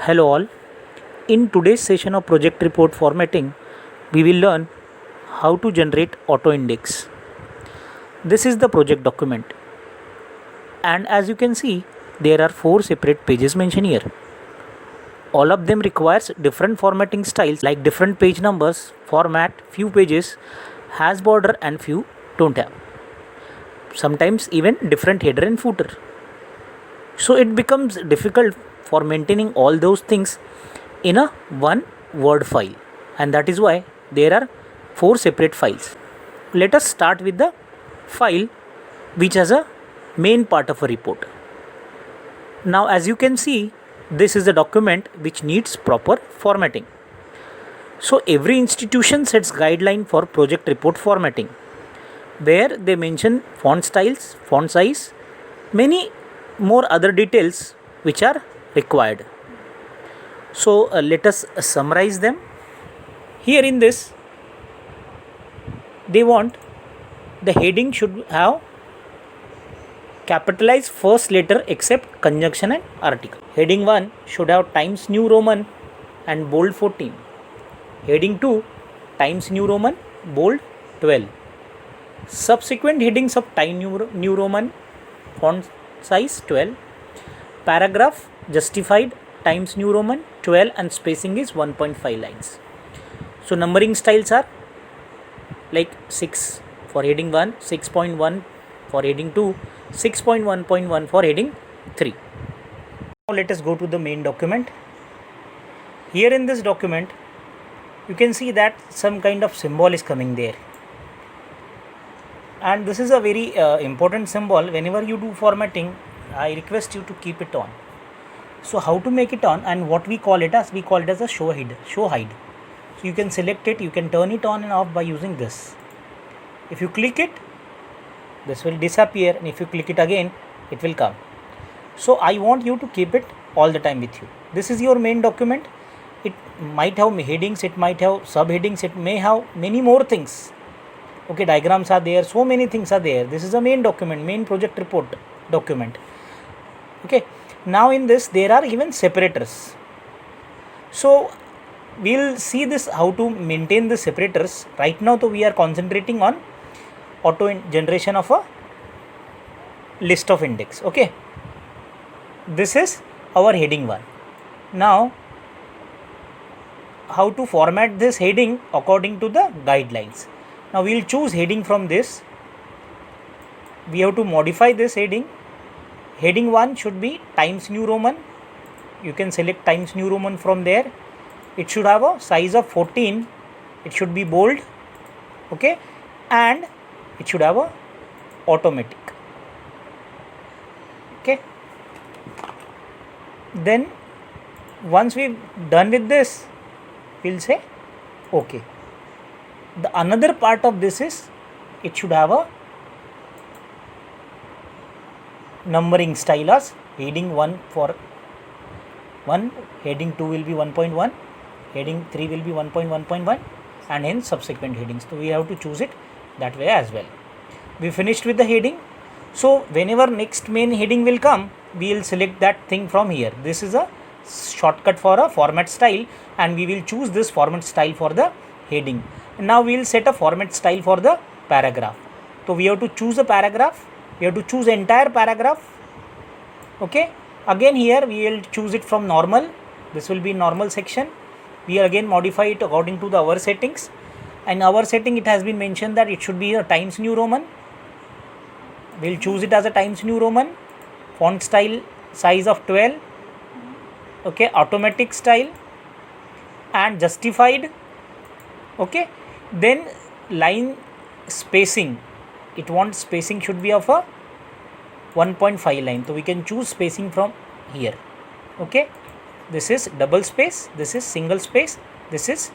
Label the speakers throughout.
Speaker 1: Hello all. In today's session of project report formatting, we will learn how to generate auto index. This is the project document, and as you can see, there are 4 separate pages mentioned here. All of them requires different formatting styles like different page numbers, format, few pages has border and few don't have. Sometimes even different header and footer. So it becomes difficult for maintaining all those things in a one word file, and that is why there are 4 separate files. Let us start with the file which has a main part of a report. Now as you can see, this is a document which needs proper formatting. So every institution sets guideline for project report formatting, where they mention font styles, font size, many more other details which are required. So let us summarize them. Here in this, they want the heading should have capitalized first letter except conjunction and article. Heading 1 should have Times New Roman and bold 14. Heading 2 Times New Roman bold 12. Subsequent headings of Times New Roman font size 12. Paragraph justified Times New Roman 12 and spacing is 1.5 lines. So numbering styles are like 6 for heading 1, 6.1 for heading 2, 6.1.1 for heading 3. Now let us go to the main document. Here in this document, you can see that some kind of symbol is coming there. And this is a very important symbol. Whenever you do formatting, I request you to keep it on. So how to make it on, and what we call it as a show hide. So you can select it, you can turn it on and off by using this. If you click it, this will disappear, and if you click it again, it will come. So I want you to keep it all the time with you. This is your main document. It might have headings, it might have subheadings, it may have many more things. Okay, diagrams are there, so many things are there. This is a main document, main project report document. Okay, now in this there are even separators. So we'll see this how to maintain the separators. Right now, though, we are concentrating on auto generation of a list of index. Okay, this is our heading 1. Now how to format this heading according to the guidelines. Now we will choose heading from this. We have to modify this heading. Heading 1 should be Times New Roman. You can select Times New Roman from there. It should have a size of 14. It should be bold. Okay, and it should have a automatic. Okay, then once we've done with this, we'll say okay. The another part of this is it should have a numbering style as heading 1 for 1, heading 2 will be 1.1, heading 3 will be 1.1.1, and hence subsequent headings. So we have to choose it that way as well. We finished with the heading. So whenever next main heading will come, we will select that thing from here. This is a shortcut for a format style, and we will choose this format style for the heading. Now we will set a format style for the paragraph. So we have to choose a paragraph. We have to choose entire paragraph. Okay, again here we will choose it from normal. This will be normal section. We will again modify it according to the our settings. And our setting, it has been mentioned that it should be a Times New Roman. We will choose it as a Times New Roman. Font style size of 12. Okay, automatic style and justified. Okay, then line spacing, it wants spacing should be of a 1.5 line. So we can choose spacing from here. Okay, this is double space, this is single space, this is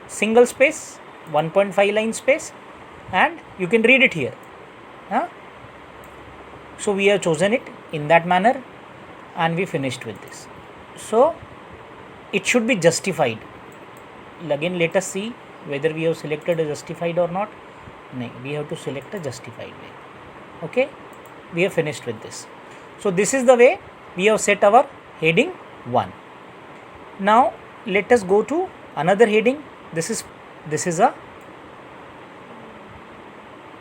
Speaker 1: single space, 1.5 line space, and you can read it here. So we have chosen it in that manner, and we finished with this. So it should be justified. Again, let us see whether we have selected a justified or not. No, we have to select a justified way. Okay, we have finished with this. So this is the way we have set our heading 1. Now let us go to another heading. This is a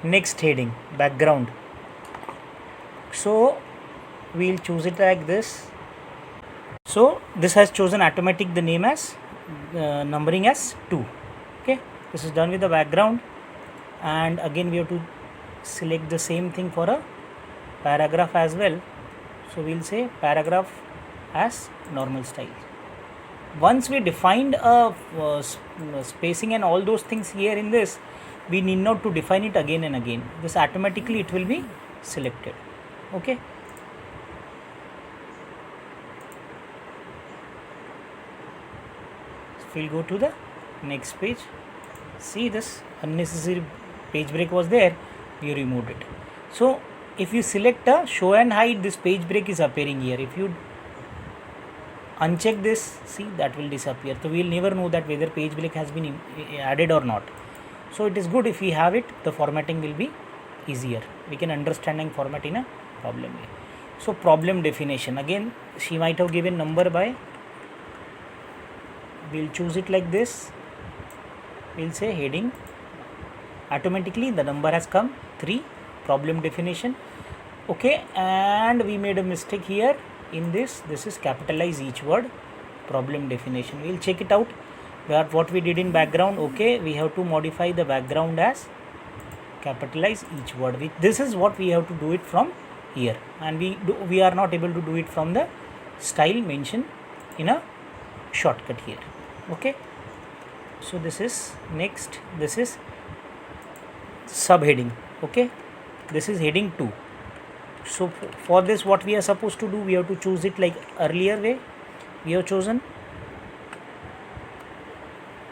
Speaker 1: next heading, background. So we'll choose it like this. So this has chosen automatic the name as numbering as 2. Okay, this is done with the background, and again we have to select the same thing for a paragraph as well. So we'll say paragraph as normal style. Once we defined a spacing and all those things here in this, we need not to define it again and again. This automatically it will be selected. Okay. We'll go to the next page. See, this unnecessary page break was there, we removed it. So if you select a show and hide, this page break is appearing here. If you uncheck this, see, that will disappear. So we will never know that whether page break has been added or not. So it is good if we have it, the formatting will be easier. We can understand and format in a problem way. So problem definition, again she might have given number by, we'll choose it like this. We'll say heading, automatically the number has come 3, problem definition. Okay, and we made a mistake here in this is capitalize each word, problem definition. We'll check it out, that what we did in background. Okay, we have to modify the background as capitalize each word. This is what we have to do it from here, and we are not able to do it from the style mentioned in a shortcut here. Okay, so this is next, this is subheading. Okay, this is heading 2. So for this what we are supposed to do, we have to choose it like earlier way we have chosen.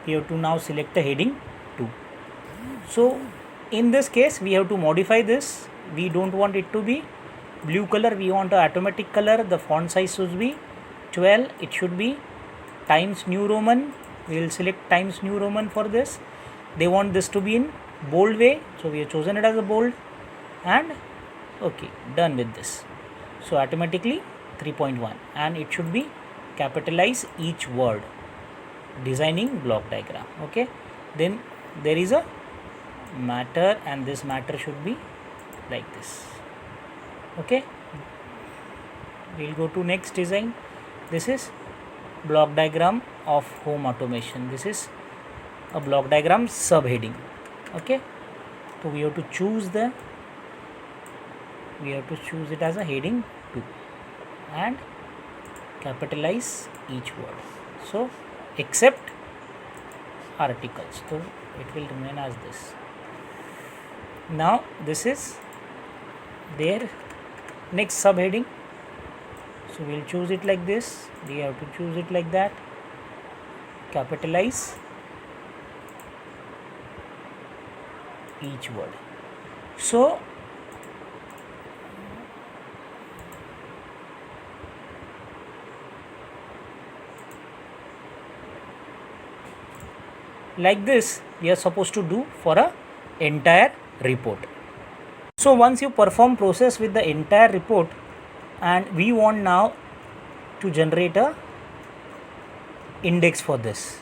Speaker 1: We have to now select the heading 2. So in this case we have to modify this. We don't want it to be blue color, we want a automatic color. The font size should be 12. It should be Times New Roman. We will select Times New Roman for this. They want this to be in bold way, so we have chosen it as a bold, and okay, done with this. So automatically 3.1, and it should be capitalize each word, designing block diagram. Okay, then there is a matter, and this matter should be like this. Okay, we'll go to next design. This is block diagram of home automation. This is a block diagram subheading. Okay, so we have to choose it as a heading 2 and capitalize each word. So except articles, so it will remain as this. Now this is their next subheading. So we'll choose it like this. We have to choose it like that. Capitalize each word. So like this we are supposed to do for a entire report. So once you perform process with the entire report, and we want now to generate a index for this.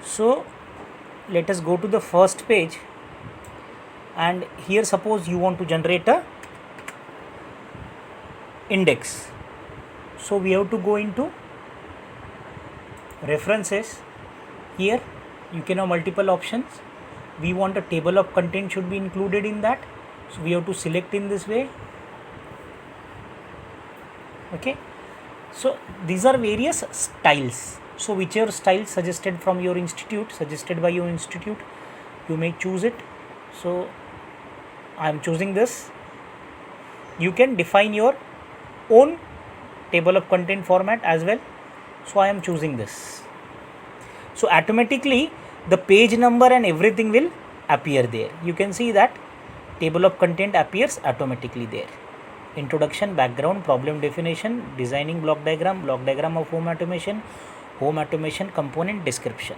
Speaker 1: So let us go to the first page, and here suppose you want to generate a index. So we have to go into references. Here you can have multiple options. We want a table of content should be included in that, so we have to select in this way. Okay, so these are various styles. So whichever style suggested from your institute, suggested by your institute, you may choose it. So I am choosing this. You can define your own table of content format as well. So I am choosing this. So automatically the page number and everything will appear there. You can see that table of content appears automatically there. Introduction, background, problem definition, designing block diagram of home automation component description.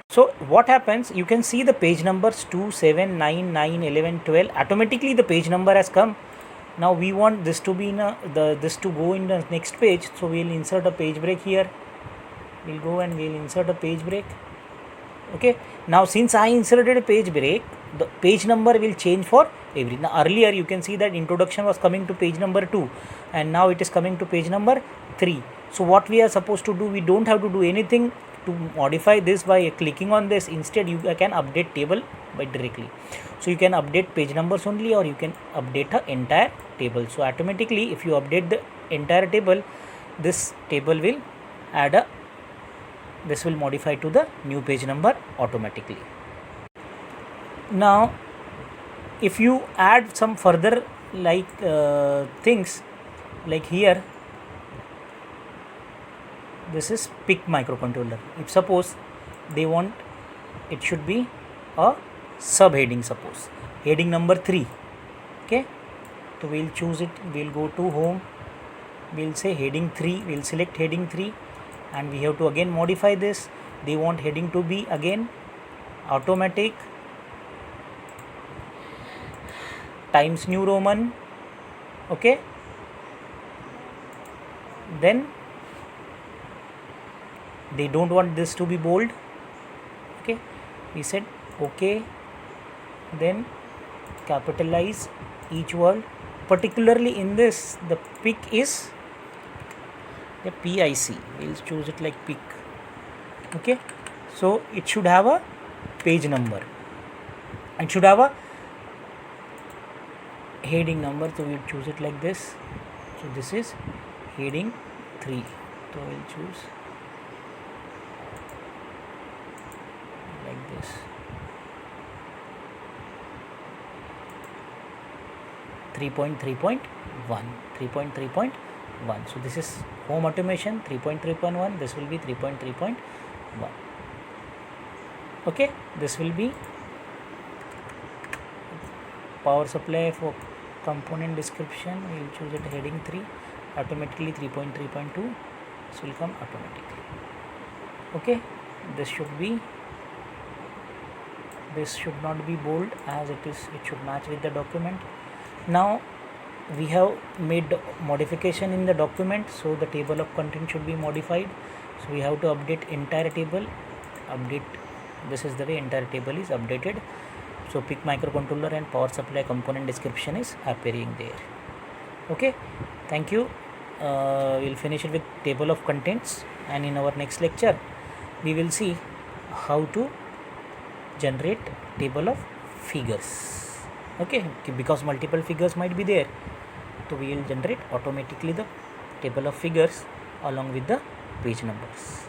Speaker 1: So what happens, you can see the page numbers 2, 7, 9, 9, 11, 12. Automatically the page number has come. Now we want this to be in this to go in the next page, so we'll insert a page break here. We'll go and we'll insert a page break. Okay, now since I inserted a page break, the page number will change for every. Now earlier you can see that introduction was coming to page number 2 and now it is coming to page number 3. So what we are supposed to do, we don't have to do anything to modify this by clicking on this. Instead you can update table by directly. So you can update page numbers only, or you can update the entire table. So automatically if you update the entire table, this table will add this will modify to the new page number automatically. Now if you add some further like things, like here this is PIC microcontroller. If suppose they want it should be a subheading, suppose heading number 3. Okay, so we'll choose it, we'll go to home, we'll say heading 3, we'll select heading 3 and we have to again modify this. They want heading to be again automatic Times New Roman. Okay, then they don't want this to be bold. Okay, we said okay, then capitalize each word. Particularly in this, the PIC is the PIC, we'll choose it like PIC. Okay, so it should have a page number, it should have a heading number, so we'll choose it like this. So this is heading 3, so we'll choose like this. 3.3.1, 3.3.1. So this is home automation 3.3.1. This will be 3.3.1. Okay, this will be power supply for component description. We will choose it heading 3. Automatically 3.3.2. This will come automatically. Okay, this should not be bold, as it should match with the document. Now we have made modification in the document, so the table of content should be modified. So we have to update entire table. Update, this is the way entire table is updated. So PIC microcontroller and power supply component description is appearing there. Okay, thank you. We'll finish it with table of contents, and in our next lecture we will see how to generate table of figures. Okay, because multiple figures might be there, so we will generate automatically the table of figures along with the page numbers.